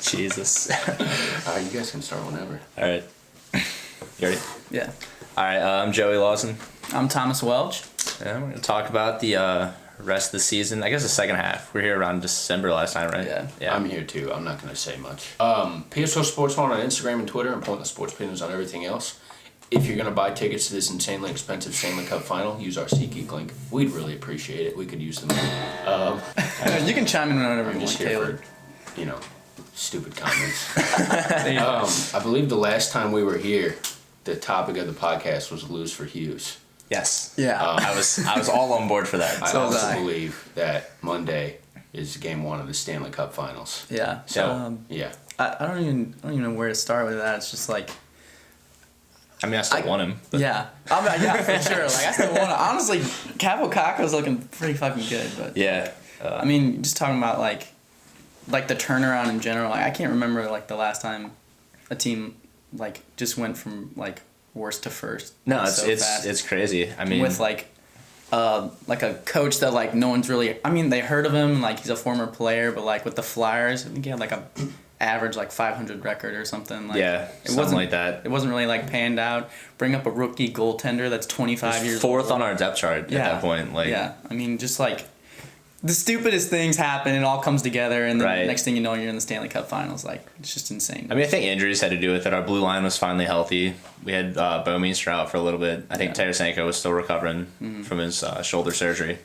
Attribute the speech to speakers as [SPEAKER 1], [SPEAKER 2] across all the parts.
[SPEAKER 1] Jesus.
[SPEAKER 2] You guys can start whenever.
[SPEAKER 1] All right. You ready?
[SPEAKER 3] Yeah.
[SPEAKER 1] All right. I'm Joey Lawson.
[SPEAKER 3] I'm Thomas Welch.
[SPEAKER 1] Yeah, we're gonna talk about the rest of the season. I guess the second half. We're here around December last time, right?
[SPEAKER 3] Yeah.
[SPEAKER 2] I'm here too. I'm not going to say much. PSO Sports One on Instagram and Twitter, and Pointless Sports Opinions on everything else. If you're going to buy tickets to this insanely expensive Stanley Cup final, use our SeatGeek link. We'd really appreciate it. We could use them.
[SPEAKER 3] You can chime in whenever
[SPEAKER 2] I'm
[SPEAKER 3] you
[SPEAKER 2] just
[SPEAKER 3] want,
[SPEAKER 2] here
[SPEAKER 3] Caleb.
[SPEAKER 2] for, stupid comments. I believe the last time we were here, the topic of the podcast was lose for Hughes.
[SPEAKER 1] Yes.
[SPEAKER 3] Yeah.
[SPEAKER 1] I was all on board for that.
[SPEAKER 2] I
[SPEAKER 3] So was
[SPEAKER 2] also
[SPEAKER 3] I.
[SPEAKER 2] believe that Monday is game one of the Stanley Cup Finals.
[SPEAKER 3] Yeah.
[SPEAKER 2] So yeah,
[SPEAKER 3] I don't even know where to start with that. It's just like,
[SPEAKER 1] I mean, I still want him. But
[SPEAKER 3] yeah, yeah, for sure. Like I still want to. Honestly, Capo Caco's looking pretty fucking good, but
[SPEAKER 1] yeah.
[SPEAKER 3] I mean, just talking about like the turnaround in general. Like I can't remember like the last time a team like just went from like worst to first.
[SPEAKER 1] No,
[SPEAKER 3] so fast.
[SPEAKER 1] it's crazy. I mean,
[SPEAKER 3] with like a coach that like no one's really. I mean, they heard of him. Like he's a former player, but like with the Flyers, I think he had like a average like 500 record or something. Like,
[SPEAKER 1] yeah, something like that.
[SPEAKER 3] It wasn't really like panned out. Bring up a rookie goaltender that's 25 years
[SPEAKER 1] fourth
[SPEAKER 3] old.
[SPEAKER 1] on our depth chart at that point. Like,
[SPEAKER 3] yeah, I mean, just like the stupidest things happen, it all comes together, and then
[SPEAKER 1] Right.
[SPEAKER 3] next thing you know, you're in the Stanley Cup Finals. Like it's just insane.
[SPEAKER 1] I mean, I think injuries had to do with it. Our blue line was finally healthy. We had Bouwmeester out for a little bit. I think Tarasenko was still recovering from his shoulder surgery.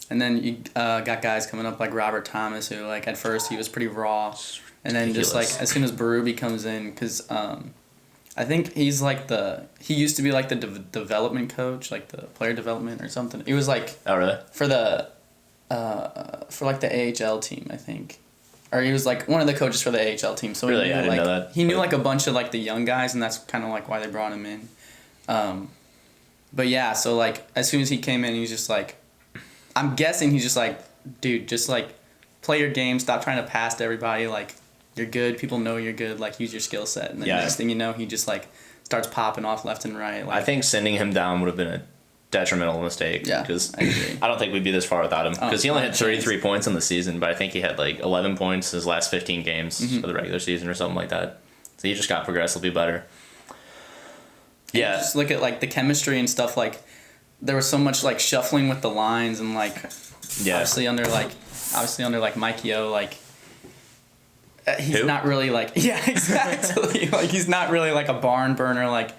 [SPEAKER 3] And then you got guys coming up like Robert Thomas, who like at first he was pretty raw, and then just
[SPEAKER 1] ridiculous.
[SPEAKER 3] like as soon as Berube comes in, because I think he's like he used to be like the development coach, like the player development or something. He was like
[SPEAKER 1] Oh, really?
[SPEAKER 3] for like the AHL team, I think. Or he was like one of the coaches for the AHL team. So
[SPEAKER 1] Really?
[SPEAKER 3] he knew,
[SPEAKER 1] I didn't
[SPEAKER 3] like,
[SPEAKER 1] know that.
[SPEAKER 3] He knew like a bunch of like the young guys, and that's kind of like why they brought him in. But yeah, so like as soon as he came in, he was just like, I'm guessing he's just like, dude, just like play your game, stop trying to pass to everybody. Like you're good, people know you're good. Like use your skill set, and then next thing you know, he just like starts popping off left and right. Like,
[SPEAKER 1] I think sending him down would have been a detrimental mistake.
[SPEAKER 3] Yeah,
[SPEAKER 1] because
[SPEAKER 3] I agree.
[SPEAKER 1] I don't think we'd be this far without him. Because he only had
[SPEAKER 3] not a chance.
[SPEAKER 1] 33 points in the season, but I think he had like 11 points his last 15 games for the regular season or something like that. So he just got progressively better. Yeah.
[SPEAKER 3] Just look at like the chemistry and stuff. Like there was so much like shuffling with the lines, and like obviously under like Mike Yeo, like he's
[SPEAKER 1] Who?
[SPEAKER 3] not really like exactly like he's not really like a barn burner. Like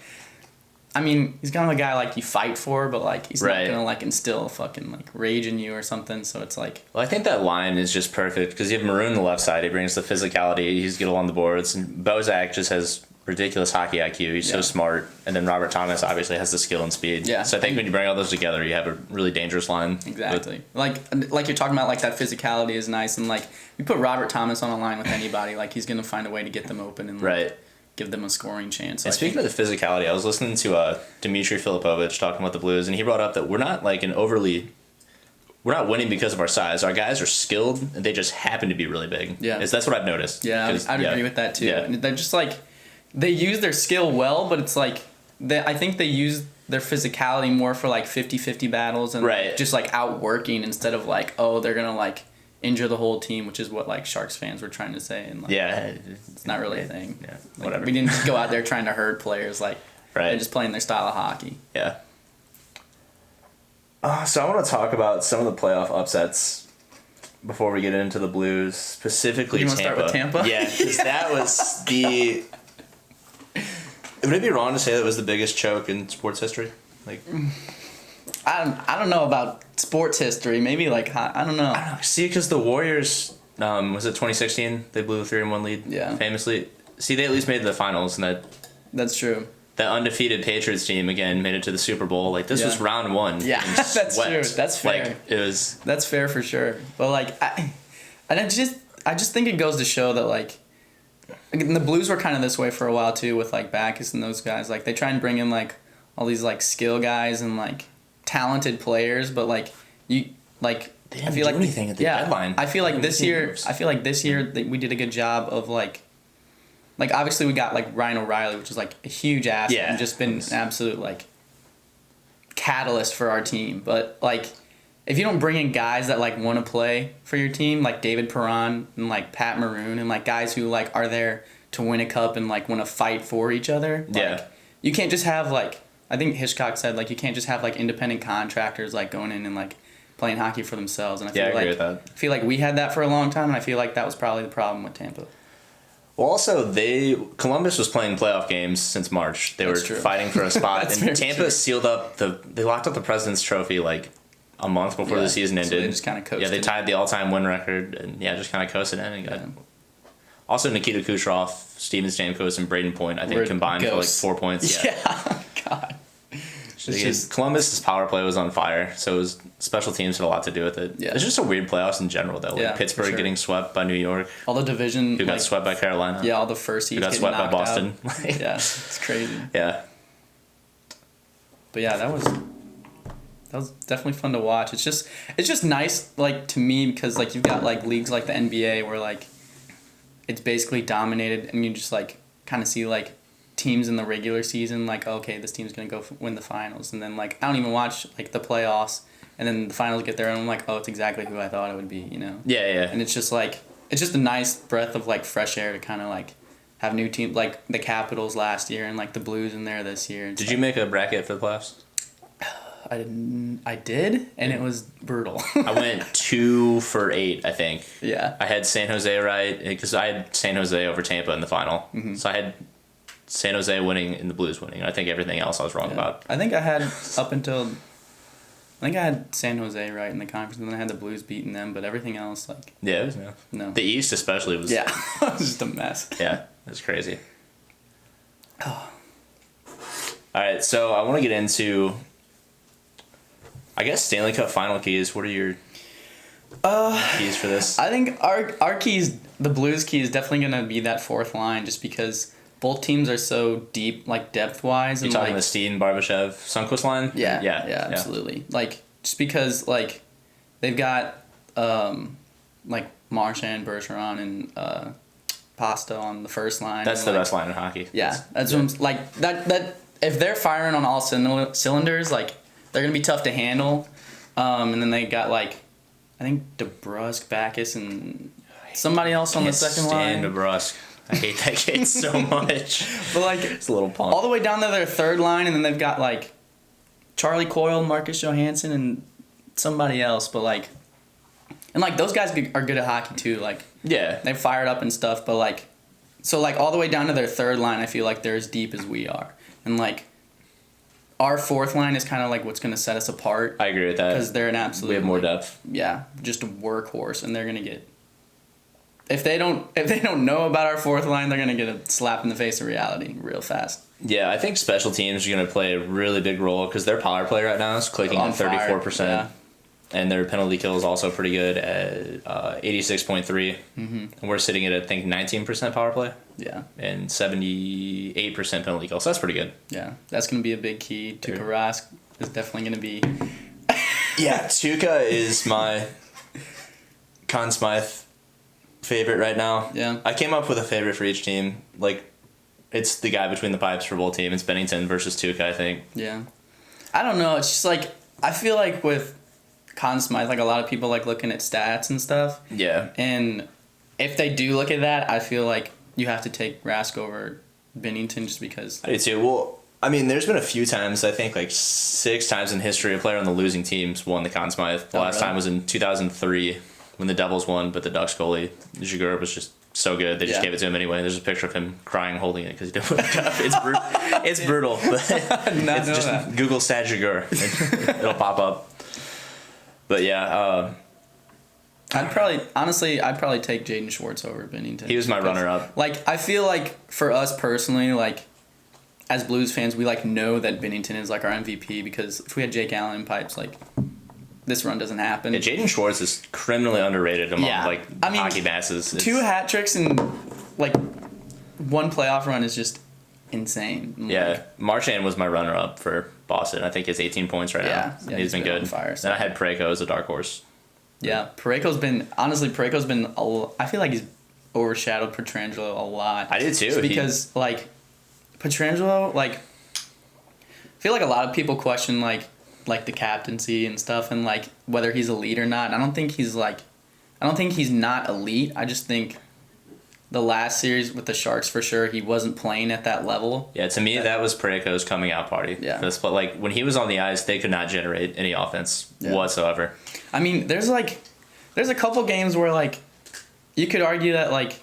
[SPEAKER 3] I mean, he's kind of a guy like you fight for, but like he's
[SPEAKER 1] Right.
[SPEAKER 3] not gonna like instill fucking like rage in you or something. So it's like
[SPEAKER 1] Well, I think that line is just perfect because you have Maroon on the left side. He brings the physicality. He's good along the boards. And Bozak just has ridiculous hockey IQ. He's so
[SPEAKER 3] Yeah.
[SPEAKER 1] smart. And then Robert Thomas obviously has the skill and speed.
[SPEAKER 3] Yeah.
[SPEAKER 1] So I think when you bring all those together, you have a really dangerous line.
[SPEAKER 3] exactly like you're talking about, like that physicality is nice, and like you put Robert Thomas on a line with anybody, like he's gonna find a way to get them open and like,
[SPEAKER 1] Right.
[SPEAKER 3] give them a scoring chance. So
[SPEAKER 1] And
[SPEAKER 3] I
[SPEAKER 1] speaking of the physicality, I was listening to Dmitry Filipovich talking about the Blues, and he brought up that we're not winning because of our size. Our guys are skilled, and they just happen to be really big.
[SPEAKER 3] Yeah.
[SPEAKER 1] That's what I've noticed.
[SPEAKER 3] Yeah, I'd agree with that too.
[SPEAKER 1] Yeah.
[SPEAKER 3] And they're just like, they use their skill well, but it's like, I think they use their physicality more for like 50-50 battles and
[SPEAKER 1] Right.
[SPEAKER 3] just like outworking instead of like, oh, they're gonna like injure the whole team, which is what like Sharks fans were trying to say, and like,
[SPEAKER 1] Yeah.
[SPEAKER 3] it's not really a thing.
[SPEAKER 1] Yeah,
[SPEAKER 3] Like,
[SPEAKER 1] whatever.
[SPEAKER 3] we didn't just go out there trying to hurt players. Like
[SPEAKER 1] Right.
[SPEAKER 3] they're just playing their style of hockey.
[SPEAKER 1] Yeah. So I want to talk about some of the playoff upsets before we get into the Blues, specifically
[SPEAKER 3] You wanna
[SPEAKER 1] Tampa.
[SPEAKER 3] start with Tampa?
[SPEAKER 1] Yeah, because that was the... Would it be wrong to say that was the biggest choke in sports history? Like,
[SPEAKER 3] I don't know about sports history. Maybe like I don't know.
[SPEAKER 1] see, because the Warriors, was it 2016? They blew a 3-1 lead.
[SPEAKER 3] Yeah.
[SPEAKER 1] Famously. See, they at least made the finals, and
[SPEAKER 3] That's true.
[SPEAKER 1] that undefeated Patriots team again made it to the Super Bowl. Like, this
[SPEAKER 3] Yeah.
[SPEAKER 1] was round one.
[SPEAKER 3] Yeah,
[SPEAKER 1] and
[SPEAKER 3] that's
[SPEAKER 1] swept.
[SPEAKER 3] true. That's fair.
[SPEAKER 1] Like, it was...
[SPEAKER 3] That's fair for sure. But like I just think it goes to show that like and the Blues were kind of this way for a while too with like Backus and those guys. Like they try and bring in like all these like skill guys and like talented players, but like you like
[SPEAKER 1] They didn't
[SPEAKER 3] I feel
[SPEAKER 1] do
[SPEAKER 3] like
[SPEAKER 1] anything at the deadline.
[SPEAKER 3] I feel like
[SPEAKER 1] They
[SPEAKER 3] this
[SPEAKER 1] didn't
[SPEAKER 3] year
[SPEAKER 1] moves.
[SPEAKER 3] I feel like this year that we did a good job of like obviously we got like Ryan O'Reilly, which is like a huge asset
[SPEAKER 1] Yeah.
[SPEAKER 3] and just been an absolute like catalyst for our team. But like if you don't bring in guys that like want to play for your team, like David Perron and like Pat Maroon and like guys who like are there to win a cup and like want to fight for each other. Like, you can't just have like, I think Hitchcock said like you can't just have like independent contractors like going in and like playing hockey for themselves. And I feel
[SPEAKER 1] I agree
[SPEAKER 3] like
[SPEAKER 1] with that.
[SPEAKER 3] I feel like we had that for a long time, and I feel like that was probably the problem with Tampa.
[SPEAKER 1] Well, also Columbus was playing playoff games since March. They were fighting for a spot, and Tampa sealed up they locked up the President's Trophy like a month before the season ended.
[SPEAKER 3] So they just kind of coasted.
[SPEAKER 1] Yeah, they tied the all-time win record, and just kind of coasted in and got. Also, Nikita Kucherov, Steven Stamkos, and Braden Point, I think, combined for like 4 points.
[SPEAKER 3] Yeah, God.
[SPEAKER 1] Columbus's power play was on fire, so it was special teams had a lot to do with it. Yeah. It's just a weird playoffs in general, though. Like Pittsburgh getting swept by New York.
[SPEAKER 3] All the division.
[SPEAKER 1] Who got swept by Carolina.
[SPEAKER 3] Yeah, all the first seeds.
[SPEAKER 1] Who got swept by Boston.
[SPEAKER 3] Yeah, it's crazy.
[SPEAKER 1] Yeah.
[SPEAKER 3] But yeah, that was definitely fun to watch. It's just nice, like, to me, because like you've got like leagues like the NBA where like it's basically dominated, and you just like kind of see like teams in the regular season like, okay, this team's gonna go win the finals, and then like I don't even watch like the playoffs, and then the finals get there and I'm like, oh, it's exactly who I thought it would be, you know.
[SPEAKER 1] Yeah.
[SPEAKER 3] And it's just a nice breath of like fresh air to kind of like have new teams like the Capitals last year and like the Blues in there this year.
[SPEAKER 1] Did you make a bracket for the playoffs?
[SPEAKER 3] I did, and it was brutal.
[SPEAKER 1] I went 2 for 8, I think.
[SPEAKER 3] Yeah.
[SPEAKER 1] I had San Jose right, because I had San Jose over Tampa in the final. Mm-hmm. So I had San Jose winning and the Blues winning. I think everything else I was wrong about.
[SPEAKER 3] I think I had San Jose right in the conference, and then I had the Blues beating them, but everything else, like...
[SPEAKER 1] Yeah, it was no. The East especially was...
[SPEAKER 3] Yeah, it was just a mess.
[SPEAKER 1] Yeah, it was crazy. All right, so I want to get into... I guess Stanley Cup final keys. What are your keys for this?
[SPEAKER 3] I think our keys, the Blues key, is definitely going to be that fourth line, just because both teams are so deep, like depth-wise.
[SPEAKER 1] You're talking the Steen, Barbashev, Sundqvist line?
[SPEAKER 3] Yeah, absolutely. Like, just because, like, they've got, like, Marchand, Bergeron, and Pasta on the first line.
[SPEAKER 1] That's the best line in hockey.
[SPEAKER 3] Yeah, that's what I'm, like, that if they're firing on all cylinders, like, they're going to be tough to handle. And then they got, like, I think DeBrusk, Backus, and somebody else on the second line.
[SPEAKER 1] DeBrusk. I hate that kid so much.
[SPEAKER 3] But, like,
[SPEAKER 1] it's a little punk.
[SPEAKER 3] All the way down to their third line, and then they've got, like, Charlie Coyle, Marcus Johansson, and somebody else. But, like, and, like, those guys are good at hockey, too. Like,
[SPEAKER 1] yeah.
[SPEAKER 3] They fired up and stuff, but, like, so, like, all the way down to their third line, I feel like they're as deep as we are. And, like, our fourth line is kind of like what's going to set us apart.
[SPEAKER 1] I agree with that.
[SPEAKER 3] Because they're an absolute...
[SPEAKER 1] We have more depth.
[SPEAKER 3] Yeah, just a workhorse, and they're going to get... If they don't know about our fourth line, they're going to get a slap in the face of reality real fast.
[SPEAKER 1] Yeah, I think special teams are going to play a really big role because their power play right now is clicking on 34%. Yeah. And their penalty kill is also pretty good at 86.3. Mm-hmm. And we're sitting at, I think, 19% power play.
[SPEAKER 3] Yeah.
[SPEAKER 1] And 78% penalty kill. So that's pretty good.
[SPEAKER 3] Yeah. That's going to be a big key. Tuukka Rask is definitely going to be...
[SPEAKER 1] Yeah, Tuukka is my Conn Smythe favorite right now.
[SPEAKER 3] Yeah.
[SPEAKER 1] I came up with a favorite for each team. Like, it's the guy between the pipes for both teams. It's Bennington versus Tuukka, I think.
[SPEAKER 3] Yeah. I don't know. It's just like, I feel like with Conn Smythe, like a lot of people like looking at stats and stuff.
[SPEAKER 1] Yeah.
[SPEAKER 3] And if they do look at that, I feel like you have to take Rask over Bennington just because.
[SPEAKER 1] I do too. Well, I mean, there's been a few times, I think like 6 times in history, a player on the losing teams won the Conn Smythe. The last time was in 2003 when the Devils won, but the Ducks goalie, Jaguar, was just so good. They just gave it to him anyway. There's a picture of him crying holding it because he didn't win the cup. It's brutal. It's brutal. It's just that. Google Stat Jaguar. It'll pop up. But yeah,
[SPEAKER 3] I'd probably take Jaden Schwartz over Bennington.
[SPEAKER 1] He was my runner-up.
[SPEAKER 3] Like, I feel like for us personally, like as Blues fans, we like know that Bennington is like our MVP because if we had Jake Allen in pipes, like this run doesn't happen.
[SPEAKER 1] Yeah, Jaden Schwartz is criminally underrated among hockey masses.
[SPEAKER 3] 2 hat tricks and like 1 playoff run is just insane.
[SPEAKER 1] Yeah, Marchand was my runner-up for Boston. I think he has 18 points right now. Yeah, he's been good.
[SPEAKER 3] Fire, so.
[SPEAKER 1] Then I had Parayko as a dark horse.
[SPEAKER 3] Yeah, Parayko's been I feel like he's overshadowed Pietrangelo a lot.
[SPEAKER 1] I did too.
[SPEAKER 3] Just because like Pietrangelo, like I feel like a lot of people question like like the captaincy and stuff, and like whether he's elite or not. I don't think he's not elite. I just think the last series with the Sharks, for sure, he wasn't playing at that level.
[SPEAKER 1] Yeah, to me, that was Parayko's coming out party.
[SPEAKER 3] Yeah.
[SPEAKER 1] But like when he was on the ice, they could not generate any offense whatsoever.
[SPEAKER 3] I mean, there's a couple games where like you could argue that like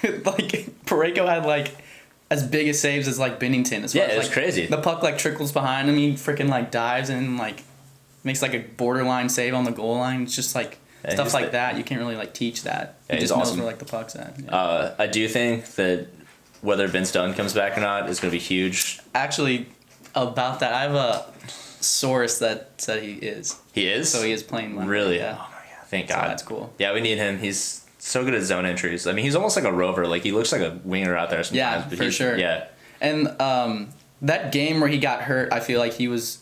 [SPEAKER 3] like Parayko had like as big as saves as like Bennington. As far as,
[SPEAKER 1] It was
[SPEAKER 3] like,
[SPEAKER 1] crazy.
[SPEAKER 3] The puck like trickles behind him. He freaking like dives and like makes like a borderline save on the goal line. It's just like stuff like that. You can't really like teach that.
[SPEAKER 1] Yeah,
[SPEAKER 3] He
[SPEAKER 1] he's
[SPEAKER 3] just knows
[SPEAKER 1] awesome.
[SPEAKER 3] where like the puck's at. Yeah.
[SPEAKER 1] I do think that whether Vince Dunn comes back or not is going to be huge.
[SPEAKER 3] Actually, about that, I have a source that said he is.
[SPEAKER 1] He is?
[SPEAKER 3] So he is playing Monday.
[SPEAKER 1] Really?
[SPEAKER 3] Yeah.
[SPEAKER 1] Oh my god! Thank
[SPEAKER 3] So
[SPEAKER 1] God.
[SPEAKER 3] that's cool.
[SPEAKER 1] Yeah, we need him. He's so good at zone entries. I mean, he's almost like a rover. Like he looks like a winger out there sometimes.
[SPEAKER 3] Yeah,
[SPEAKER 1] but
[SPEAKER 3] for sure.
[SPEAKER 1] Yeah.
[SPEAKER 3] And that game where he got hurt, I feel like he was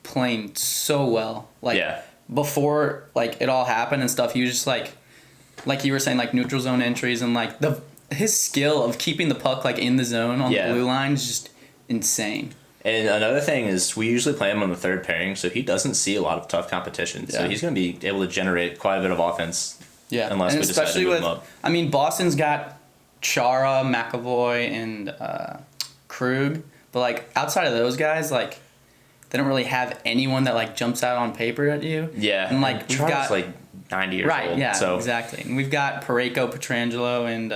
[SPEAKER 3] playing so well. Like
[SPEAKER 1] Yeah.
[SPEAKER 3] before like it all happened and stuff, he was just like you were saying, like neutral zone entries and like his skill of keeping the puck like in the zone on the blue line is just insane.
[SPEAKER 1] And another thing is we usually play him on the third pairing, so he doesn't see a lot of tough competition. So he's going to be able to generate quite a bit of offense.
[SPEAKER 3] Yeah,
[SPEAKER 1] Unless
[SPEAKER 3] and
[SPEAKER 1] we decide to move him up.
[SPEAKER 3] I mean, Boston's got Chara, McAvoy, and Krug, but like outside of those guys, like they don't really have anyone that like jumps out on paper at you.
[SPEAKER 1] Yeah.
[SPEAKER 3] and like we've
[SPEAKER 1] Chara's
[SPEAKER 3] got
[SPEAKER 1] like 90 years
[SPEAKER 3] right,
[SPEAKER 1] old.
[SPEAKER 3] yeah,
[SPEAKER 1] so
[SPEAKER 3] exactly. And we've got Parayko, Petrangelo, and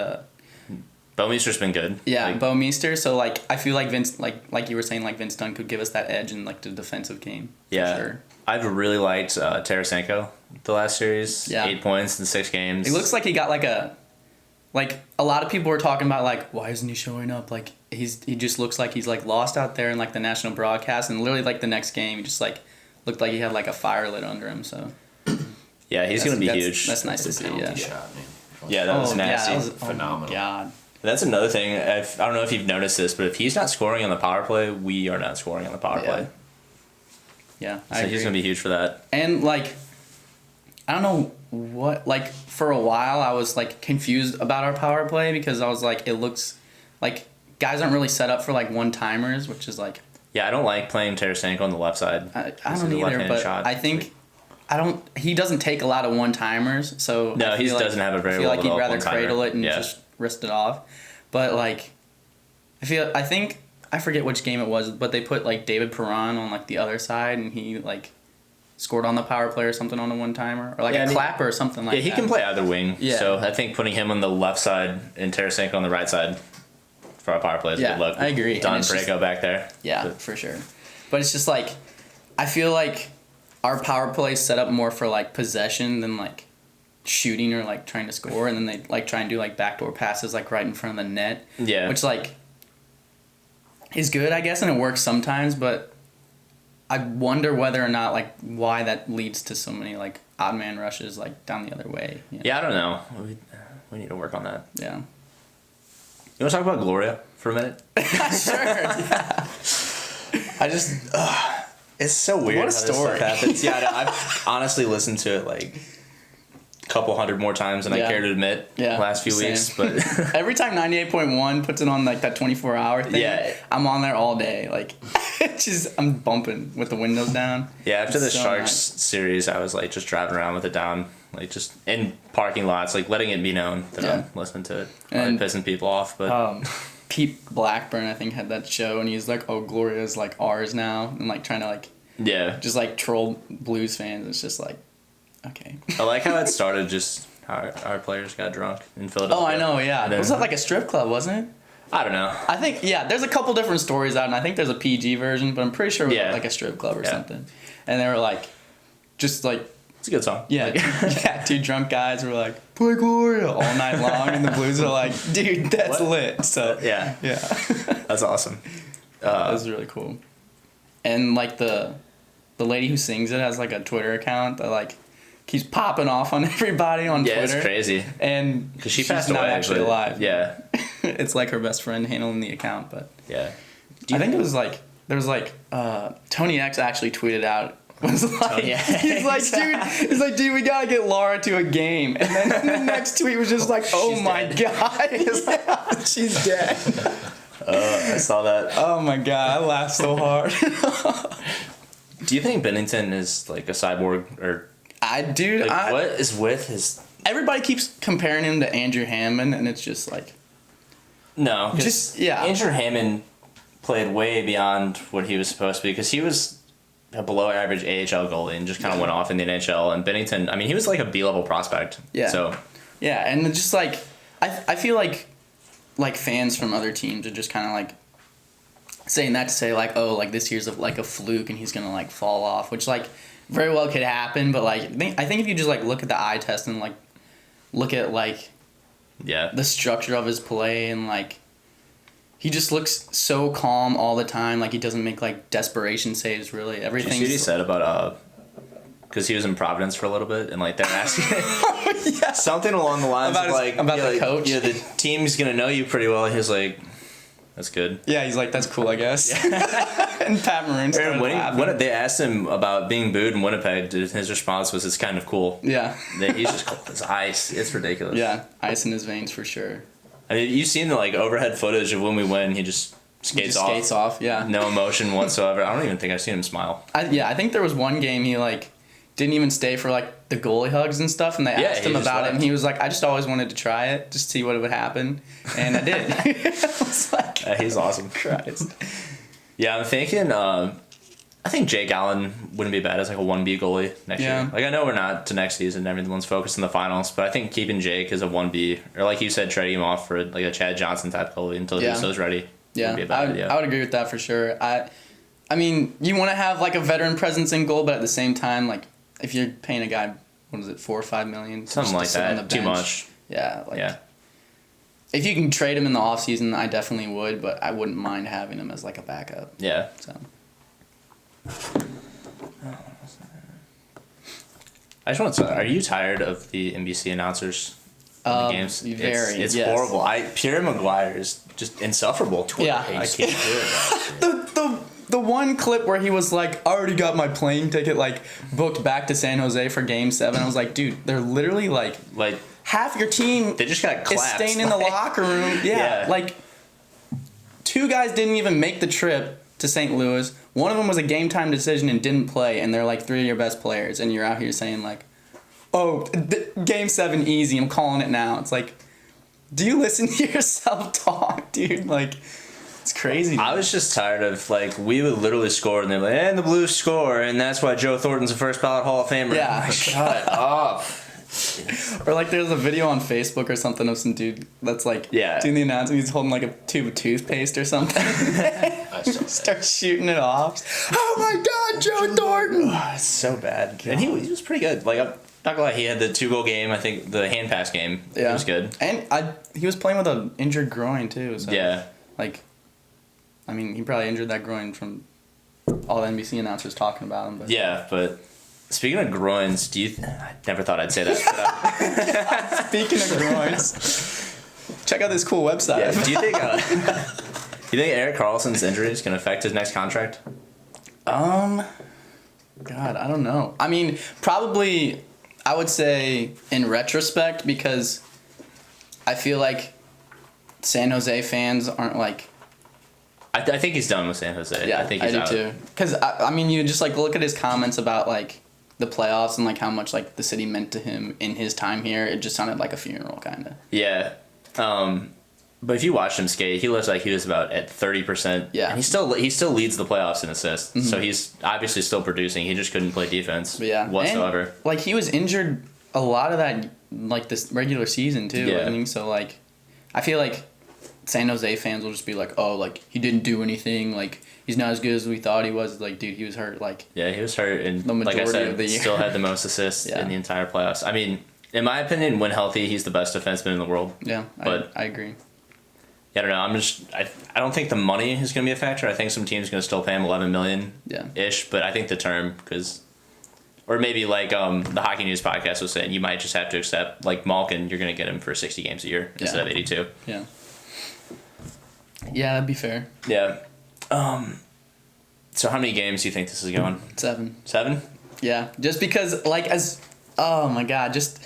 [SPEAKER 1] Bowmeister's been good.
[SPEAKER 3] like, Bo Meester. So like I feel like Vince, like you were saying, like Vince Dunn could give us that edge in like the defensive game.
[SPEAKER 1] Yeah.
[SPEAKER 3] For sure.
[SPEAKER 1] I've really liked Tarasenko the last series.
[SPEAKER 3] Yeah.
[SPEAKER 1] 8 points in 6 games.
[SPEAKER 3] It looks like he got like a lot of people were talking about like why isn't he showing up, like he just looks like he's like lost out there in like the national broadcast, and literally like the next game he just like looked like he had like a fire lit under him. So
[SPEAKER 1] yeah, he's going to be huge.
[SPEAKER 3] That's nice to see.
[SPEAKER 2] Penalty
[SPEAKER 3] Yeah.
[SPEAKER 2] shot, man.
[SPEAKER 1] Yeah, that was nasty.
[SPEAKER 3] Yeah, that was
[SPEAKER 2] Phenomenal.
[SPEAKER 3] Oh my God.
[SPEAKER 1] That's another thing. I don't know if you've noticed this, but if he's not scoring on the power play, we are not scoring on the power play.
[SPEAKER 3] Yeah, I
[SPEAKER 1] So
[SPEAKER 3] agree.
[SPEAKER 1] he's going to be huge for that.
[SPEAKER 3] And like, I don't know what, like for a while I was like confused about our power play because I was like, it looks like guys aren't really set up for like one timers, which is like.
[SPEAKER 1] Yeah, I don't like playing Tarasenko on the left side.
[SPEAKER 3] I
[SPEAKER 1] This
[SPEAKER 3] don't
[SPEAKER 1] is a
[SPEAKER 3] either,
[SPEAKER 1] left-handed
[SPEAKER 3] but
[SPEAKER 1] shot.
[SPEAKER 3] I think he doesn't take a lot of one timers, so
[SPEAKER 1] No,
[SPEAKER 3] I
[SPEAKER 1] he
[SPEAKER 3] feel
[SPEAKER 1] doesn't have a very
[SPEAKER 3] I feel like he'd
[SPEAKER 1] well-developed
[SPEAKER 3] rather
[SPEAKER 1] one-timer.
[SPEAKER 3] cradle it and
[SPEAKER 1] Yeah.
[SPEAKER 3] just wrist it off. But like, I think I forget which game it was, but they put like David Perron on like the other side, and he like scored on the power play or something on a one timer or like a clapper or something like that.
[SPEAKER 1] Yeah, he can play either wing.
[SPEAKER 3] Yeah.
[SPEAKER 1] So I think putting him on the left side and Tarasenko on the right side for our power play is a
[SPEAKER 3] Yeah,
[SPEAKER 1] good look.
[SPEAKER 3] I agree.
[SPEAKER 1] Don
[SPEAKER 3] And it's just-
[SPEAKER 1] Parayko back there.
[SPEAKER 3] Yeah,
[SPEAKER 1] But-
[SPEAKER 3] for sure. But it's just like, I feel like our power play is set up more for like possession than like shooting or like trying to score, and then they like try and do like backdoor passes like right in front of the net.
[SPEAKER 1] Yeah.
[SPEAKER 3] Which like is good, I guess, and it works sometimes, but I wonder whether or not like why that leads to so many like odd man rushes like down the other way. You know?
[SPEAKER 1] Yeah, I don't know. We need to work on that.
[SPEAKER 3] Yeah.
[SPEAKER 1] You want to talk about Gloria for a minute?
[SPEAKER 3] Sure.
[SPEAKER 1] I just, it's so weird.
[SPEAKER 3] What a
[SPEAKER 1] how this stuff
[SPEAKER 3] story.
[SPEAKER 1] happens. Yeah, I know, I've honestly listened to it like a couple hundred more times than I
[SPEAKER 3] Yeah.
[SPEAKER 1] care to admit.
[SPEAKER 3] Yeah,
[SPEAKER 1] The last few
[SPEAKER 3] same.
[SPEAKER 1] weeks, but
[SPEAKER 3] Every time 98.1 puts it on like that 24-hour thing,
[SPEAKER 1] Yeah.
[SPEAKER 3] I'm on there all day. Like, it's just, I'm bumping with the windows down.
[SPEAKER 1] yeah, after the
[SPEAKER 3] It's so
[SPEAKER 1] Sharks
[SPEAKER 3] nice.
[SPEAKER 1] series, I was like just driving around with it down, like just in parking lots, like letting it be known that
[SPEAKER 3] Yeah.
[SPEAKER 1] I'm listening to it. Probably
[SPEAKER 3] And-
[SPEAKER 1] pissing people off, but
[SPEAKER 3] Pete Blackburn, I think, had that show, and he's like, oh, Gloria's like ours now, and like trying to like
[SPEAKER 1] yeah.
[SPEAKER 3] just like troll Blues fans. It's just like, okay.
[SPEAKER 1] I like how it started just how our players got drunk in Philadelphia.
[SPEAKER 3] Oh, I know, yeah.
[SPEAKER 1] And then-
[SPEAKER 3] Was that like a strip club, wasn't it?
[SPEAKER 1] I don't know.
[SPEAKER 3] I think, yeah, there's a couple different stories out, and I think there's a PG version, but I'm pretty sure it was
[SPEAKER 1] Yeah.
[SPEAKER 3] like a strip club or
[SPEAKER 1] Yeah.
[SPEAKER 3] something. And they were like, just like,
[SPEAKER 1] It's a good song.
[SPEAKER 3] yeah,
[SPEAKER 1] Like-
[SPEAKER 3] yeah, two drunk guys were like, play Gloria all night long, and the Blues are like, dude, that's
[SPEAKER 1] What?
[SPEAKER 3] lit. So,
[SPEAKER 1] yeah,
[SPEAKER 3] yeah.
[SPEAKER 1] that's awesome.
[SPEAKER 3] That was really cool. And like the lady who sings it has like a Twitter account that like keeps popping off on everybody on
[SPEAKER 1] Yeah,
[SPEAKER 3] Twitter.
[SPEAKER 1] it's crazy.
[SPEAKER 3] And
[SPEAKER 1] 'Cause she
[SPEAKER 3] she's
[SPEAKER 1] passed
[SPEAKER 3] not
[SPEAKER 1] away,
[SPEAKER 3] actually
[SPEAKER 1] but-
[SPEAKER 3] alive.
[SPEAKER 1] Yeah,
[SPEAKER 3] It's like her best friend handling the account, but
[SPEAKER 1] yeah.
[SPEAKER 3] I think it was like there was like Tony X actually tweeted out was like
[SPEAKER 1] Tony X.
[SPEAKER 3] he's like dude, we gotta get Laura to a game, and then the next tweet was just like, oh
[SPEAKER 1] She's
[SPEAKER 3] my
[SPEAKER 1] dead.
[SPEAKER 3] god, she's dead.
[SPEAKER 1] I saw that.
[SPEAKER 3] Oh my god, I laughed so hard.
[SPEAKER 1] Do you think Bennington is like a cyborg or what is with his?
[SPEAKER 3] Everybody keeps comparing him to Andrew Hammond, and it's just like
[SPEAKER 1] No,
[SPEAKER 3] just yeah.
[SPEAKER 1] Andrew Hammond played way beyond what he was supposed to be because he was a below average AHL goalie and just kind of went off in the NHL. And Bennington, I mean, he was like a B-level prospect.
[SPEAKER 3] Yeah.
[SPEAKER 1] So
[SPEAKER 3] yeah, and it's just like I feel like fans from other teams are just kind of like saying that to say like, oh, like this year's like a fluke and he's gonna like fall off, which like very well could happen. But like I think if you just like look at the eye test and like look at like the structure of his play and like he just looks so calm all the time. Like he doesn't make like desperation saves really. Everything.
[SPEAKER 1] Did you see what he said about because he was in Providence for a little bit and like they're asking something along the lines of like
[SPEAKER 3] about the
[SPEAKER 1] like,
[SPEAKER 3] coach.
[SPEAKER 1] Yeah, the team's gonna know you pretty well. He's like, that's good.
[SPEAKER 3] Yeah, he's like, that's cool, I guess. And Pat Maroon started laughing.
[SPEAKER 1] When they asked him about being booed in Winnipeg, his response was, "It's kind of cool."
[SPEAKER 3] Yeah.
[SPEAKER 1] He's just cold as ice. It's ridiculous.
[SPEAKER 3] Yeah, ice in his veins for sure.
[SPEAKER 1] I mean, you've seen the like overhead footage of when we win. He just skates off.
[SPEAKER 3] Skates off, yeah.
[SPEAKER 1] No emotion whatsoever. I don't even think I've seen him smile.
[SPEAKER 3] I think there was one game he like didn't even stay for like the goalie hugs and stuff, and they asked him about it, and he was like, "I just always wanted to try it, just see what would happen," and I did. I was like,
[SPEAKER 1] he's awesome.
[SPEAKER 3] Christ.
[SPEAKER 1] Yeah, I'm thinking. I think Jake Allen wouldn't be bad as like a 1B goalie next year. Like I know we're not to next season, everyone's focused on the finals, but I think keeping Jake as a 1B or like you said, trading him off for like a Chad Johnson type goalie until he's ready.
[SPEAKER 3] Yeah,
[SPEAKER 1] would be a bad idea.
[SPEAKER 3] I would agree with that for sure. I mean, you want to have like a veteran presence in goal, but at the same time, like if you're paying a guy, what is it, $4 or $5 million,
[SPEAKER 1] something like that, too much.
[SPEAKER 3] Yeah, if you can trade him in the offseason, I definitely would, but I wouldn't mind having him as like a backup.
[SPEAKER 1] Yeah.
[SPEAKER 3] So.
[SPEAKER 1] I just want to say, are you tired of the NBC announcers in the games?
[SPEAKER 3] Very.
[SPEAKER 1] It's horrible. Pierre Maguire is just insufferable.
[SPEAKER 3] Yeah.
[SPEAKER 1] I can't do it.
[SPEAKER 3] The one clip where he was like, I already got my plane ticket like booked back to San Jose for Game 7. I was like, dude, they're literally like half your team
[SPEAKER 1] they just got clapped.
[SPEAKER 3] Is staying in the locker room. Yeah. Like 2 guys didn't even make the trip to St. Louis. One of them was a game time decision and didn't play, and they're like 3 of your best players, and you're out here saying like, oh, Game 7 easy, I'm calling it now. It's like, do you listen to yourself talk, dude? Like, it's crazy.
[SPEAKER 1] I was just tired of like we would literally score and they're like, and the Blues score, and that's why Joe Thornton's a first ballot Hall of Famer.
[SPEAKER 3] Yeah.
[SPEAKER 1] Like, shut up.
[SPEAKER 3] Or like there's a video on Facebook or something of some dude that's like doing the announcement. He's holding like a tube of toothpaste or something. Starts shooting it off. Oh my God, Joe Thornton!
[SPEAKER 1] Oh, it's so bad. God. And he was pretty good. Like I'm not gonna lie, he had the 2-goal game. I think the hand pass game. Yeah, he was good.
[SPEAKER 3] And he was playing with an injured groin too. So
[SPEAKER 1] yeah.
[SPEAKER 3] Like, I mean, he probably injured that groin from all the NBC announcers talking about him. But.
[SPEAKER 1] Yeah, but. Speaking of groins, I never thought I'd say that.
[SPEAKER 3] Speaking of groins, check out this cool website.
[SPEAKER 1] Yeah, do you think Erik Karlsson's injury is going to affect his next contract?
[SPEAKER 3] God, I don't know. I mean, probably, I would say in retrospect, because I feel like San Jose fans aren't like.
[SPEAKER 1] I think he's done with San Jose.
[SPEAKER 3] Yeah,
[SPEAKER 1] I think he's
[SPEAKER 3] out. Do too. Because I mean, you just like look at his comments about like the playoffs and like how much like the city meant to him in his time here. It just sounded like a funeral, kind of.
[SPEAKER 1] Yeah, but if you watched him skate, he looks like he was about at 30%.
[SPEAKER 3] Yeah,
[SPEAKER 1] and he still leads the playoffs in assists. Mm-hmm. So he's obviously still producing. He just couldn't play defense. Whatsoever.
[SPEAKER 3] And, like he was injured a lot of that like this regular season too.
[SPEAKER 1] Yeah.
[SPEAKER 3] I mean, so like I feel like San Jose fans will just be like, oh, like he didn't do anything. Like he's not as good as we thought he was. Like, dude, he was hurt. Like
[SPEAKER 1] yeah, he was hurt, and
[SPEAKER 3] the majority
[SPEAKER 1] like I said,
[SPEAKER 3] of the year.
[SPEAKER 1] Still had the most assists in the entire playoffs. I mean, in my opinion, when healthy, he's the best defenseman in the world.
[SPEAKER 3] Yeah,
[SPEAKER 1] but
[SPEAKER 3] I agree.
[SPEAKER 1] Yeah, I don't know. I don't think the money is going to be a factor. I think some teams going to still pay him $11 million ish, but I think the term or maybe like the Hockey News podcast was saying, you might just have to accept like Malkin, you're going to get him for 60 games a year instead of 82.
[SPEAKER 3] Yeah. Yeah, that'd be fair.
[SPEAKER 1] Yeah. So how many games do you think this is going?
[SPEAKER 3] 7.
[SPEAKER 1] 7?
[SPEAKER 3] Yeah, just because oh my God, just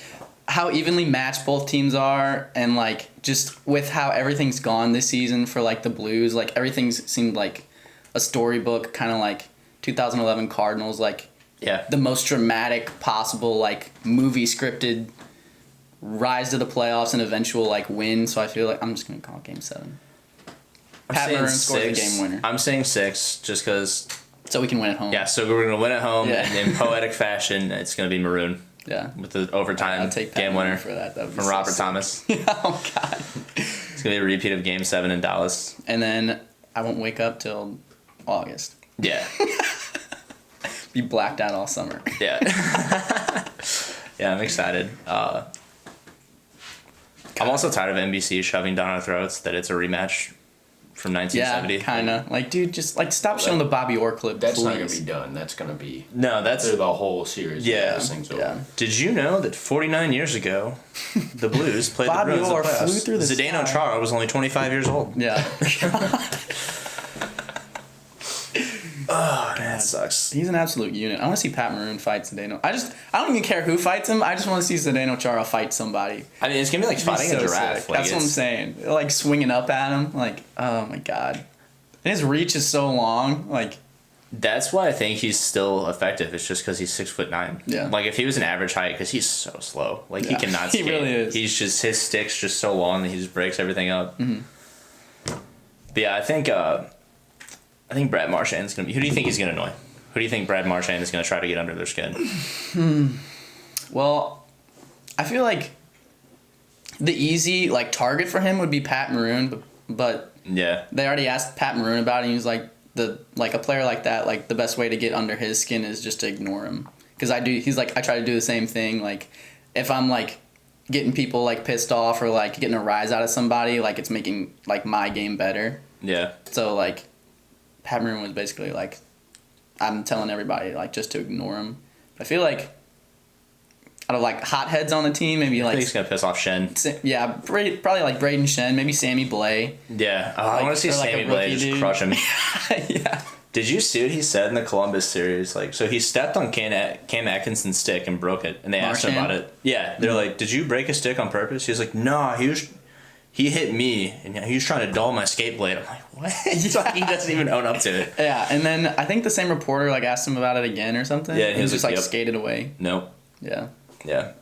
[SPEAKER 3] how evenly matched both teams are, and like just with how everything's gone this season for like the Blues, like everything's seemed like a storybook, kind of like 2011 Cardinals, like the most dramatic possible like movie scripted rise to the playoffs and eventual like win. So I feel like I'm just gonna call it Game 7. Pat Maroon scores the game winner.
[SPEAKER 1] I'm saying 6 just because.
[SPEAKER 3] So we can win at home.
[SPEAKER 1] Yeah, so we're gonna win at home, and in poetic fashion, it's gonna be Maroon.
[SPEAKER 3] Yeah.
[SPEAKER 1] With the overtime
[SPEAKER 3] I'll take Pat
[SPEAKER 1] game
[SPEAKER 3] Maroon
[SPEAKER 1] winner
[SPEAKER 3] for that.
[SPEAKER 1] from so Robert Thomas.
[SPEAKER 3] Oh God.
[SPEAKER 1] It's gonna be a repeat of Game 7 in Dallas.
[SPEAKER 3] And then I won't wake up till August.
[SPEAKER 1] Yeah.
[SPEAKER 3] Be blacked out all summer.
[SPEAKER 1] Yeah. Yeah, I'm excited. I'm also tired of NBC shoving down our throats that it's a rematch from 1970.
[SPEAKER 3] Yeah, kind of. Like, dude, just like stop showing the Bobby Orr clip.
[SPEAKER 2] That's
[SPEAKER 3] please.
[SPEAKER 2] not gonna be done. That's gonna be
[SPEAKER 1] that's
[SPEAKER 2] the whole series.
[SPEAKER 1] Yeah.
[SPEAKER 2] Those things over.
[SPEAKER 1] Did you know that 49 years ago, the Blues played
[SPEAKER 3] Bobby
[SPEAKER 1] the Bruins in
[SPEAKER 3] Orr
[SPEAKER 1] the playoffs?
[SPEAKER 3] flew through the
[SPEAKER 1] Zdeno
[SPEAKER 3] sky.
[SPEAKER 1] Chara was only 25 years old.
[SPEAKER 3] Yeah.
[SPEAKER 1] Oh, man, that sucks.
[SPEAKER 3] He's an absolute unit. I want to see Pat Maroon fight Zdeno. I don't even care who fights him. I just want to see Zdeno Chara fight somebody.
[SPEAKER 1] I mean, it's gonna be like fighting a giraffe.
[SPEAKER 3] Sick.
[SPEAKER 1] Like,
[SPEAKER 3] That's what I'm saying. Like swinging up at him. Like, oh my God. And his reach is so long. Like,
[SPEAKER 1] that's why I think he's still effective. It's just because he's 6'9".
[SPEAKER 3] Yeah.
[SPEAKER 1] Like if he was an average height, because he's so slow. Like he cannot skate.
[SPEAKER 3] He really is.
[SPEAKER 1] He's just his stick's just so long that he just breaks everything up.
[SPEAKER 3] Mm-hmm.
[SPEAKER 1] But yeah, I think Brad Marchand's gonna be. Who do you think he's gonna annoy? Who do you think Brad Marchand is gonna try to get under their skin?
[SPEAKER 3] Well, I feel like the easy like target for him would be Pat Maroon, but
[SPEAKER 1] Yeah.
[SPEAKER 3] they already asked Pat Maroon about it. And he was like, a player like that, like the best way to get under his skin is just to ignore him. Because he's like, I try to do the same thing. Like, if I'm like getting people like pissed off or like getting a rise out of somebody, like it's making like my game better.
[SPEAKER 1] Yeah.
[SPEAKER 3] So like, Pat Maroon was basically like, I'm telling everybody like just to ignore him. I feel like out of like hotheads on the team, maybe
[SPEAKER 1] I
[SPEAKER 3] like
[SPEAKER 1] think he's gonna piss off Shen.
[SPEAKER 3] yeah, probably like Braden Shen, maybe Sammy Blay.
[SPEAKER 1] Yeah. I want to see
[SPEAKER 3] or like
[SPEAKER 1] Sammy
[SPEAKER 3] a
[SPEAKER 1] Blay
[SPEAKER 3] rookie
[SPEAKER 1] just
[SPEAKER 3] dude.
[SPEAKER 1] crush him.
[SPEAKER 3] Yeah.
[SPEAKER 1] Did you see what he said in the Columbus series? Like, so he stepped on Cam Atkinson's stick and broke it, and they asked him about it. Yeah, they're like, "Did you break a stick on purpose?" He was like, "No, he hit me, and he was trying to dull my skate blade." I'm like, "What?" Like, he doesn't even own up to it.
[SPEAKER 3] Yeah, and then I think the same reporter like asked him about it again or something.
[SPEAKER 1] Yeah,
[SPEAKER 3] and he was just like
[SPEAKER 1] "Yep."
[SPEAKER 3] skated away.
[SPEAKER 1] Nope.
[SPEAKER 3] Yeah.
[SPEAKER 1] Yeah.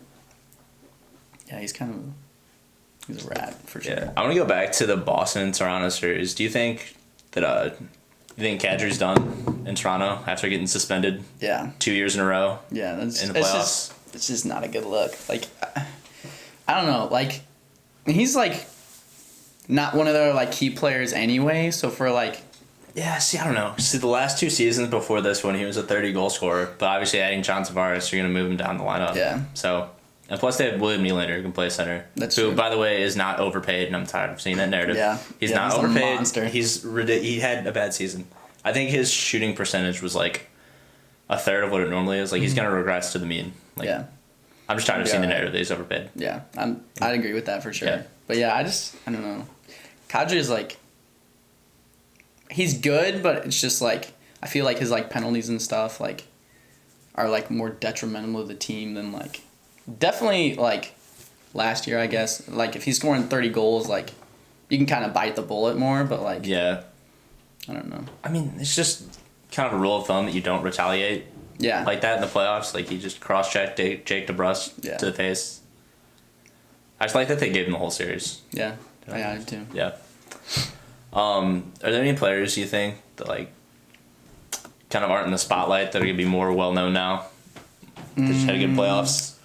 [SPEAKER 3] Yeah, he's a rat for sure.
[SPEAKER 1] Yeah. I want to go back to the Boston Toronto series. Do you think that you think Kadri's done in Toronto after getting suspended
[SPEAKER 3] Yeah.
[SPEAKER 1] 2 years in a row?
[SPEAKER 3] Yeah,
[SPEAKER 1] in the playoffs.
[SPEAKER 3] It's just not a good look. Like, I don't know. Like, he's like not one of their like key players anyway. So for like,
[SPEAKER 1] Yeah, see, I don't know. See, the last 2 seasons before this one, he was a 30-goal scorer. But obviously, adding John Tavares, you're going to move him down the lineup.
[SPEAKER 3] Yeah.
[SPEAKER 1] So, and plus they have William Nylander who can play center.
[SPEAKER 3] That's
[SPEAKER 1] who,
[SPEAKER 3] true.
[SPEAKER 1] by the way, is not overpaid, and I'm tired of seeing that narrative.
[SPEAKER 3] Yeah.
[SPEAKER 1] He's
[SPEAKER 3] Yeah,
[SPEAKER 1] not
[SPEAKER 3] he's a
[SPEAKER 1] overpaid.
[SPEAKER 3] monster.
[SPEAKER 1] He had a bad season. I think his shooting percentage was like a third of what it normally is. Like, he's going to regress to the mean. Like,
[SPEAKER 3] yeah.
[SPEAKER 1] I'm just tired of seeing the
[SPEAKER 3] Yeah.
[SPEAKER 1] narrative that he's overpaid.
[SPEAKER 3] Yeah, I'd agree with that for sure.
[SPEAKER 1] Yeah.
[SPEAKER 3] But yeah, I don't know. Kadri is like, he's good, but it's just like I feel like his like penalties and stuff like are like more detrimental to the team than like definitely like last year I guess. Like if he's scoring 30 goals, like you can kind of bite the bullet more, but like
[SPEAKER 1] Yeah.
[SPEAKER 3] I don't know.
[SPEAKER 1] I mean, it's just kind of a rule of thumb that you don't retaliate
[SPEAKER 3] Yeah.
[SPEAKER 1] like that in the playoffs. Like, he just cross-checked Jake DeBrusk to the face. I just like that they gave him the whole series.
[SPEAKER 3] Yeah. Yeah, I do too.
[SPEAKER 1] Yeah. Are there any players you think that like kind of aren't in the spotlight that are gonna be more well known now? That just had a good playoffs.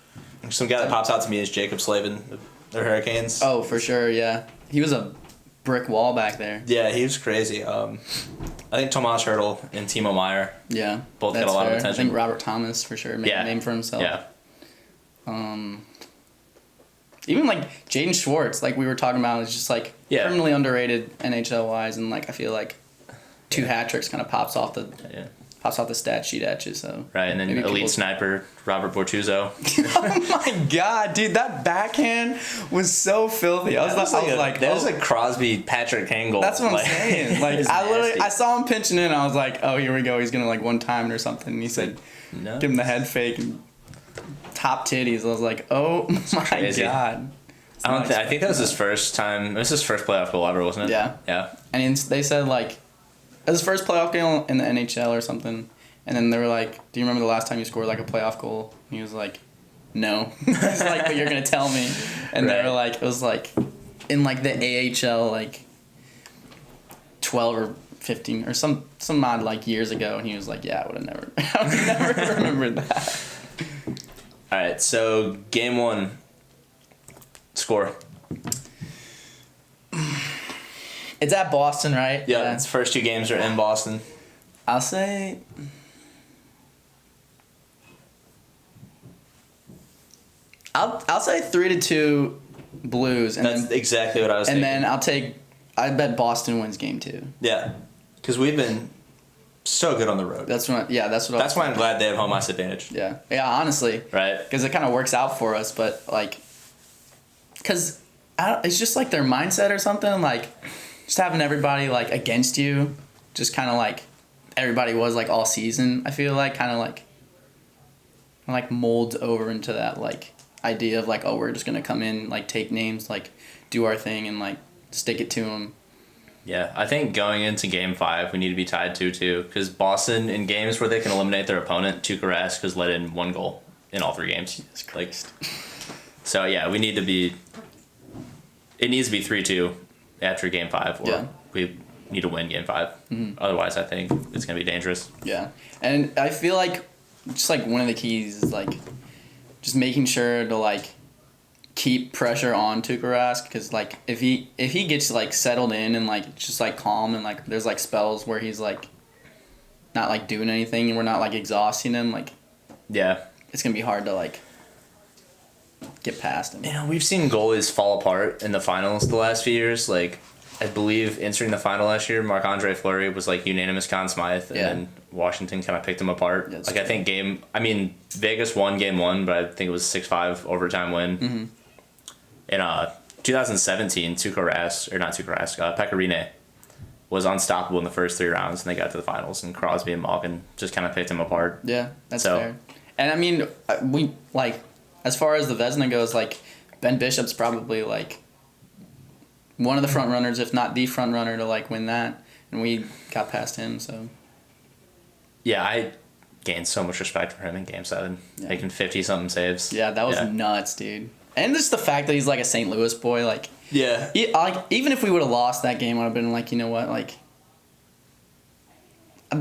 [SPEAKER 1] Some guy that pops out to me is Jacob Slavin of the Hurricanes.
[SPEAKER 3] Oh, for sure, yeah. He was a brick wall back there.
[SPEAKER 1] Yeah, he was crazy. I think Tomas Hertl and Timo Meyer
[SPEAKER 3] Yeah.
[SPEAKER 1] both got a
[SPEAKER 3] that's
[SPEAKER 1] lot of
[SPEAKER 3] fair.
[SPEAKER 1] attention.
[SPEAKER 3] I think Robert Thomas for sure made a name for himself.
[SPEAKER 1] Yeah.
[SPEAKER 3] Even like Jaden Schwartz, like we were talking about, is just like criminally underrated NHL wise, and like I feel like 2 hat tricks kind of pops off the stat sheet at you. So
[SPEAKER 1] Right, and then
[SPEAKER 3] maybe
[SPEAKER 1] elite
[SPEAKER 3] people-
[SPEAKER 1] sniper Robert Bortuzzo.
[SPEAKER 3] Oh my God, dude, that backhand was so filthy. I was like,
[SPEAKER 1] that was a Crosby Patrick Kane.
[SPEAKER 3] That's what I'm saying. Like
[SPEAKER 1] it's
[SPEAKER 3] I
[SPEAKER 1] nasty.
[SPEAKER 3] saw him pinching in. I was like, oh, here we go. He's gonna like one time it or something. And he said,
[SPEAKER 1] No.
[SPEAKER 3] give him the head fake. And top titties. I was like, oh my
[SPEAKER 1] crazy.
[SPEAKER 3] God.
[SPEAKER 1] I think that was his first time. It was his first playoff goal ever, wasn't it?
[SPEAKER 3] Yeah.
[SPEAKER 1] Yeah.
[SPEAKER 3] And they said, like, it was his first playoff game in the NHL or something. And then they were like, do you remember the last time you scored, like, a playoff goal? And he was like, no. He's like, but you're going to tell me. And they were like, it was, like, in, like, the AHL, like, 12 or 15 or some odd, like, years ago. And he was like, yeah, I would have never remembered that.
[SPEAKER 1] All right, so game 1, score.
[SPEAKER 3] It's at Boston, right?
[SPEAKER 1] Yeah, its first 2 games are in Boston.
[SPEAKER 3] I'll say... I'll say 3-2 Blues. And
[SPEAKER 1] That's exactly what I was thinking.
[SPEAKER 3] And then I bet Boston wins game 2.
[SPEAKER 1] Yeah, because we've been so good on the road.
[SPEAKER 3] That's why I'm
[SPEAKER 1] glad they have home ice advantage.
[SPEAKER 3] Yeah, honestly.
[SPEAKER 1] Right.
[SPEAKER 3] Because it kind of works out for us, but like, because it's just like their mindset or something. Like, just having everybody like against you, just kind of like everybody was like all season. I feel like kind of like molds over into that like idea of like, oh, we're just gonna come in, like take names, like do our thing, and like stick it to them.
[SPEAKER 1] Yeah, I think going into Game 5, we need to be tied 2-2 because Boston, in games where they can eliminate their opponent, Tuukka Rask has let in 1 goal in all 3 games.
[SPEAKER 3] Jesus Christ.
[SPEAKER 1] So yeah, it needs to be 3-2 after Game 5, or we need to win Game 5. Mm-hmm. Otherwise, I think it's gonna be dangerous.
[SPEAKER 3] Yeah, and I feel like just like one of the keys is like just making sure to like keep pressure on Tuukka Rask, because like if he gets like settled in and like just like calm, and like there's like spells where he's like not like doing anything and we're not like exhausting him, like it's gonna be hard to like get past him.
[SPEAKER 1] Yeah, we've seen goalies fall apart in the finals the last few years. Like I believe entering the final last year, Marc-Andre Fleury was like unanimous Conn Smythe, and then Washington kind of picked him apart. Like true. I think Vegas won Game 1, but I think it was 6-5 overtime win. Mm-hmm. In 2017, Pekka Rinne was unstoppable in the first 3 rounds, and they got to the finals, and Crosby and Malkin just kind of picked him apart.
[SPEAKER 3] Yeah, that's fair. And I mean, we like, as far as the Vezina goes, like Ben Bishop's probably like one of the front runners, if not the front runner, to like win that, and we got past him. So
[SPEAKER 1] yeah, I gained so much respect for him in Game 7, making 50-something saves.
[SPEAKER 3] Yeah, that was nuts, dude. And just the fact that he's like a St. Louis boy, like even if we would have lost that game, I'd have been like, you know what, like we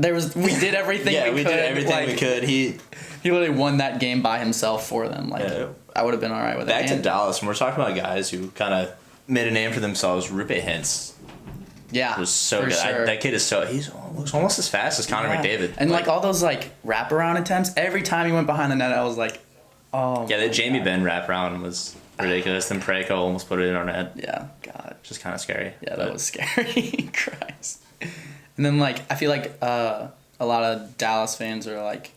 [SPEAKER 3] did everything. We did everything we could. He literally won that game by himself for them. Like I would have been all right with it.
[SPEAKER 1] Back to Dallas, when we're talking about guys who kind of made a name for themselves, Roope Hintz.
[SPEAKER 3] Yeah,
[SPEAKER 1] was so good.
[SPEAKER 3] Sure.
[SPEAKER 1] That kid is looks almost as fast as Connor McDavid.
[SPEAKER 3] And like all those like wraparound attempts, every time he went behind the net, I was like, oh.
[SPEAKER 1] Yeah, the Jamie Benn wraparound was ridiculous. Then Parayko almost put it in our net.
[SPEAKER 3] Yeah, God.
[SPEAKER 1] Which is kind of scary.
[SPEAKER 3] Yeah, that was scary. Christ. And then like I feel like a lot of Dallas fans are like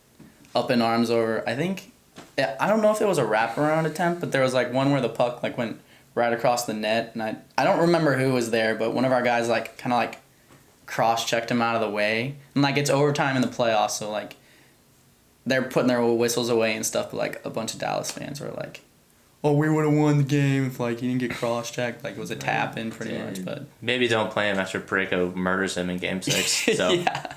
[SPEAKER 3] up in arms over. I don't know if it was a wraparound attempt, but there was like one where the puck like went right across the net, and I don't remember who was there, but one of our guys like kind of like cross-checked him out of the way, and like it's overtime in the playoffs, so like they're putting their whistles away and stuff, but like a bunch of Dallas fans were like, oh, we would have won the game if like he didn't get cross-checked, like it was a tap in pretty much. But
[SPEAKER 1] maybe don't play him after Parayko murders him in Game 6. So
[SPEAKER 3] yeah.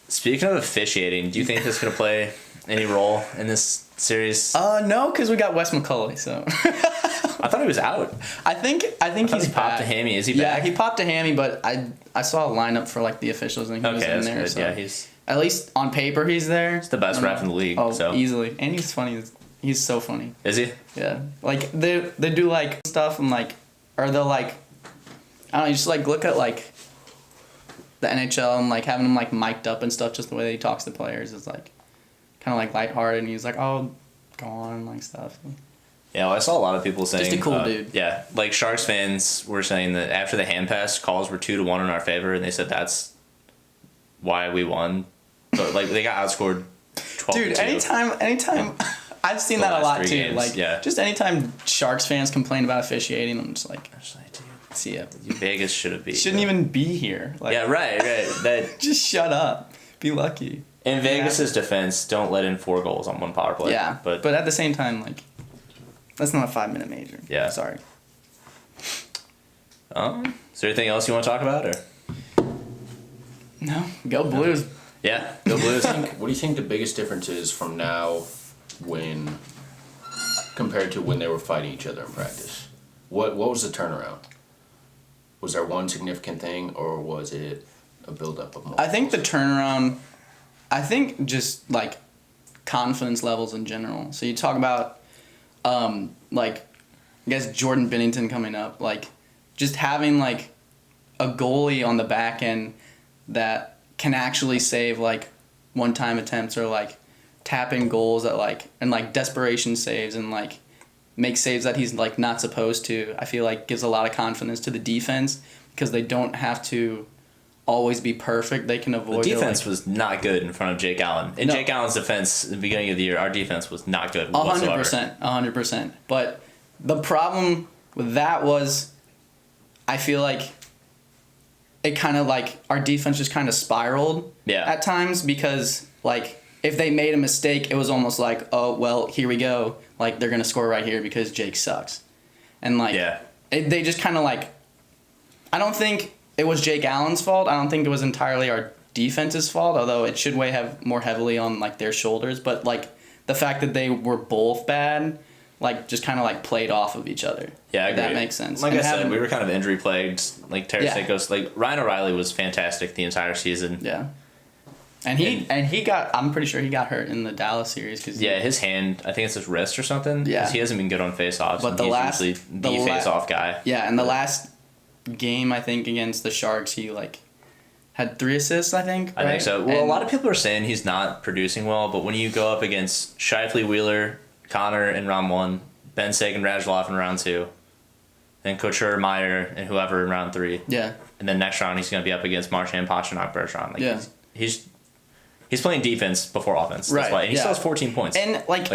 [SPEAKER 1] Speaking of officiating, do you think this is gonna play any role in this series?
[SPEAKER 3] No, because we got Wes McCulley, so.
[SPEAKER 1] I thought he was out.
[SPEAKER 3] I think he's
[SPEAKER 1] popped a hammy. Is he back?
[SPEAKER 3] Yeah, he popped a hammy, but I saw a lineup for like the officials, and he was in there.
[SPEAKER 1] Good.
[SPEAKER 3] So
[SPEAKER 1] yeah, he's
[SPEAKER 3] at least on paper he's there.
[SPEAKER 1] He's the best ref in the league.
[SPEAKER 3] Oh,
[SPEAKER 1] so
[SPEAKER 3] easily, and he's funny. He's so funny.
[SPEAKER 1] Is he?
[SPEAKER 3] Yeah, like they do like stuff and like, or they'll like, I don't know, you just like look at like the NHL and like having him like mic'd up and stuff, just the way that he talks to players is like kind of like lighthearted, and he's like, oh, go on and like stuff.
[SPEAKER 1] Yeah, well, I saw a lot of people saying...
[SPEAKER 3] Just a cool dude.
[SPEAKER 1] Yeah, like Sharks fans were saying that after the hand pass, calls were 2-1 in our favor, and they said that's why we won. But like they got outscored 12-2.
[SPEAKER 3] Dude, anytime I've seen that a lot too.
[SPEAKER 1] Games,
[SPEAKER 3] like just anytime Sharks fans complain about officiating, I'm just like,
[SPEAKER 1] dude,
[SPEAKER 3] see ya.
[SPEAKER 1] Vegas shouldn't be.
[SPEAKER 3] Shouldn't even be here. Like,
[SPEAKER 1] yeah, right. That
[SPEAKER 3] just shut up. Be lucky.
[SPEAKER 1] In Vegas's defense, don't let in 4 goals on one power play.
[SPEAKER 3] Yeah, but at the same time, like, that's not a 5-minute major.
[SPEAKER 1] Yeah.
[SPEAKER 3] Sorry.
[SPEAKER 1] Is there anything else you want to talk about, or?
[SPEAKER 3] No. Go Blues.
[SPEAKER 1] Yeah, go Blues.
[SPEAKER 2] What do you think the biggest difference is from now compared to when they were fighting each other in practice? What was the turnaround? Was there one significant thing, or was it a buildup of multiple?
[SPEAKER 3] I think the turnaround, just, like, confidence levels in general. So you talk about, like, I guess Jordan Bennington coming up, like, just having, like, a goalie on the back end that can actually save, like, one-time attempts or, like, tap in goals that, like, and, like, desperation saves and, like, make saves that he's, like, not supposed to, I feel like gives a lot of confidence to the defense because they don't have to always be perfect. They can avoid
[SPEAKER 1] the defense was not good in front of Jake Allen. In Jake Allen's defense, at the beginning of the year, our defense was not good whatsoever.
[SPEAKER 3] 100%. But the problem with that was, I feel like it kind of like our defense just kind of spiraled at times because like if they made a mistake, it was almost like, oh, well, here we go. Like they're going to score right here because Jake sucks. And like they just kind of like, I don't think it was Jake Allen's fault. I don't think it was entirely our defense's fault, although it should weigh more heavily on like their shoulders. But like the fact that they were both bad, like just kind of like played off of each other.
[SPEAKER 1] Yeah, I agree.
[SPEAKER 3] That makes sense.
[SPEAKER 1] Like I said, we were kind of injury plagued. Like Tarasenko's, like Ryan O'Reilly was fantastic the entire season.
[SPEAKER 3] Yeah. And he got, I'm pretty sure he got hurt in the Dallas series.
[SPEAKER 1] His hand, I think it's his wrist or something.
[SPEAKER 3] Yeah.
[SPEAKER 1] He hasn't been good on face-offs.
[SPEAKER 3] But
[SPEAKER 1] he's usually the face-off guy.
[SPEAKER 3] Yeah, and the last game, I think, against the Sharks, he, like, had 3 assists, I think, right?
[SPEAKER 1] I think so. Well, a lot of people are saying he's not producing well, but when you go up against Shifley, Wheeler, Connor in round 1, Ben Sagan, Radulov in round 2, then Couture, Meyer, and whoever in round 3.
[SPEAKER 3] Yeah.
[SPEAKER 1] And then next round, he's going to be up against Marchand, Pastrnak, Bergeron. Like,
[SPEAKER 3] yeah.
[SPEAKER 1] He's playing defense before offense. That's why. And he still has 14 points.
[SPEAKER 3] And, like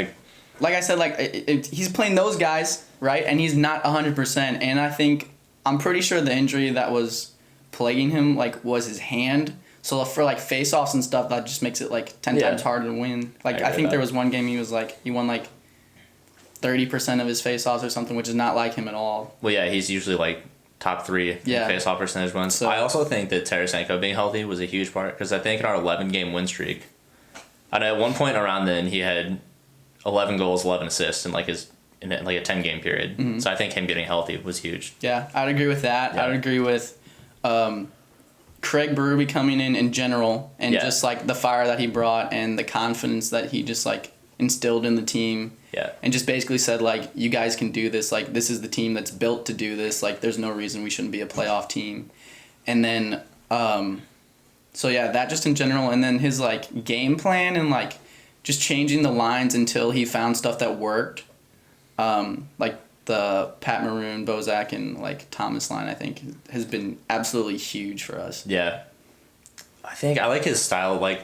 [SPEAKER 3] I said, like he's playing those guys, right? And he's not 100%. And I think, I'm pretty sure the injury that was plaguing him, like, was his hand. So for, like, face-offs and stuff, that just makes it, like, 10 times harder to win. Like, I think there was one game he won, like, 30% of his face-offs or something, which is not like him at all.
[SPEAKER 1] Well, yeah, he's usually, like, top 3 in face-off percentage ones. So, I also think that Tarasenko being healthy was a huge part, because I think in our 11-game win streak, I know at one point around then, he had 11 goals, 11 assists in, like, a 10-game period. Mm-hmm. So I think him getting healthy was huge. Yeah,
[SPEAKER 3] I'd agree with that. Yeah. I'd agree with Craig Berube coming in general, and just, like, the fire that he brought and the confidence that he just, like, instilled in the team.
[SPEAKER 1] Yeah.
[SPEAKER 3] And just basically said, like, you guys can do this. Like, this is the team that's built to do this. Like, there's no reason we shouldn't be a playoff team. And then, that just in general. And then his, like, game plan and, like, just changing the lines until he found stuff that worked. Like, the Pat Maroon, Bozak, and, like, Thomas line, I think, has been absolutely huge for us.
[SPEAKER 1] Yeah. I like his style. Like,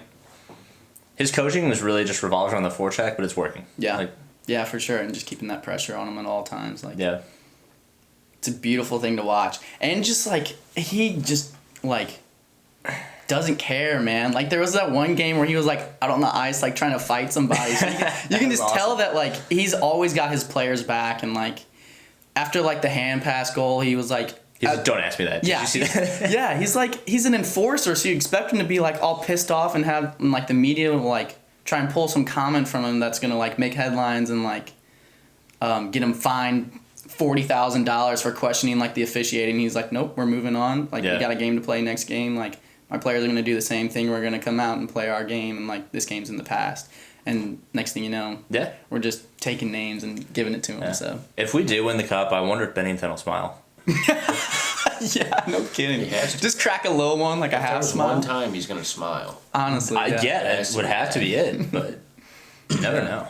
[SPEAKER 1] his coaching was really just revolved around the forecheck, but it's working.
[SPEAKER 3] Yeah.
[SPEAKER 1] Like,
[SPEAKER 3] yeah, for sure, and just keeping that pressure on him at all times. Like,
[SPEAKER 1] yeah,
[SPEAKER 3] it's a beautiful thing to watch, and just like he just like doesn't care, man. Like there was that one game where he was like out on the ice, like trying to fight somebody. So you can just tell that like he's always got his players back, and like after like the hand pass goal, he was like.
[SPEAKER 1] He's like, don't ask me that. Did you see that?
[SPEAKER 3] Yeah, he's an enforcer, so you expect him to be like all pissed off and have like the media will like try and pull some comment from him that's gonna like make headlines and like get him fined $40,000 for questioning like the officiating. He's like, nope, we're moving on. Like we got a game to play next game. Like my players are gonna do the same thing. We're gonna come out and play our game, and like this game's in the past. And next thing you know, we're just taking names and giving it to him. So
[SPEAKER 1] if we do win the cup, I wonder if Bennington will smile.
[SPEAKER 3] Yeah, no kidding. Just crack a little one, like a half smile.
[SPEAKER 2] One time he's gonna smile.
[SPEAKER 3] Honestly,
[SPEAKER 1] it would have to be it, but you never know.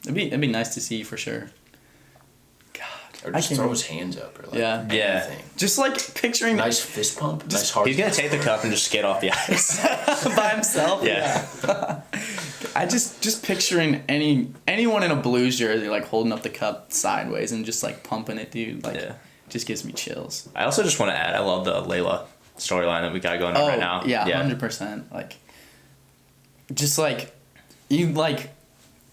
[SPEAKER 3] It'd be nice to see for sure. God,
[SPEAKER 2] or just throw his hands up, or like anything.
[SPEAKER 3] Just like picturing
[SPEAKER 2] nice fist pump, nice hard.
[SPEAKER 1] He's gonna take the cup and just skate off the ice
[SPEAKER 3] by himself.
[SPEAKER 1] Yeah.
[SPEAKER 3] I just picturing anyone in a Blues jersey like holding up the cup sideways and just like pumping it, dude. Like. Yeah. Just gives me chills.
[SPEAKER 1] I also just want to add, I love the Layla storyline that we got going on right now.
[SPEAKER 3] Yeah, 100%. Like, just like you like,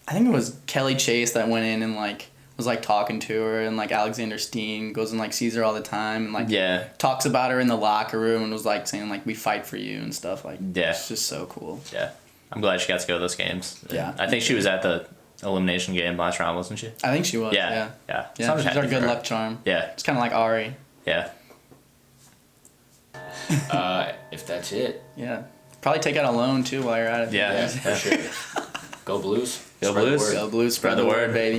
[SPEAKER 3] I think it was Kelly Chase that went in and like was like talking to her, and like Alexander Steen goes and like sees her all the time and like talks about her in the locker room and was like saying like we fight for you and stuff like.
[SPEAKER 1] Yeah.
[SPEAKER 3] It's just so cool.
[SPEAKER 1] Yeah. I'm glad she got to go to those games.
[SPEAKER 3] Yeah.
[SPEAKER 1] I think she was at the elimination game last round, wasn't she?
[SPEAKER 3] I think she was.
[SPEAKER 1] Yeah.
[SPEAKER 3] Yeah.
[SPEAKER 1] So I'm
[SPEAKER 3] She's
[SPEAKER 1] happy
[SPEAKER 3] our
[SPEAKER 1] for
[SPEAKER 3] good
[SPEAKER 1] her.
[SPEAKER 3] luck charm.
[SPEAKER 1] Yeah.
[SPEAKER 3] It's kind of like Ari.
[SPEAKER 1] Yeah.
[SPEAKER 2] If that's it.
[SPEAKER 3] Yeah. Probably take out a loan too while you're at it.
[SPEAKER 1] Yeah.
[SPEAKER 2] For sure. Go Blues.
[SPEAKER 1] Go
[SPEAKER 2] Spread the
[SPEAKER 1] Blues.
[SPEAKER 2] word.
[SPEAKER 3] Go Blues. Spread the word, baby.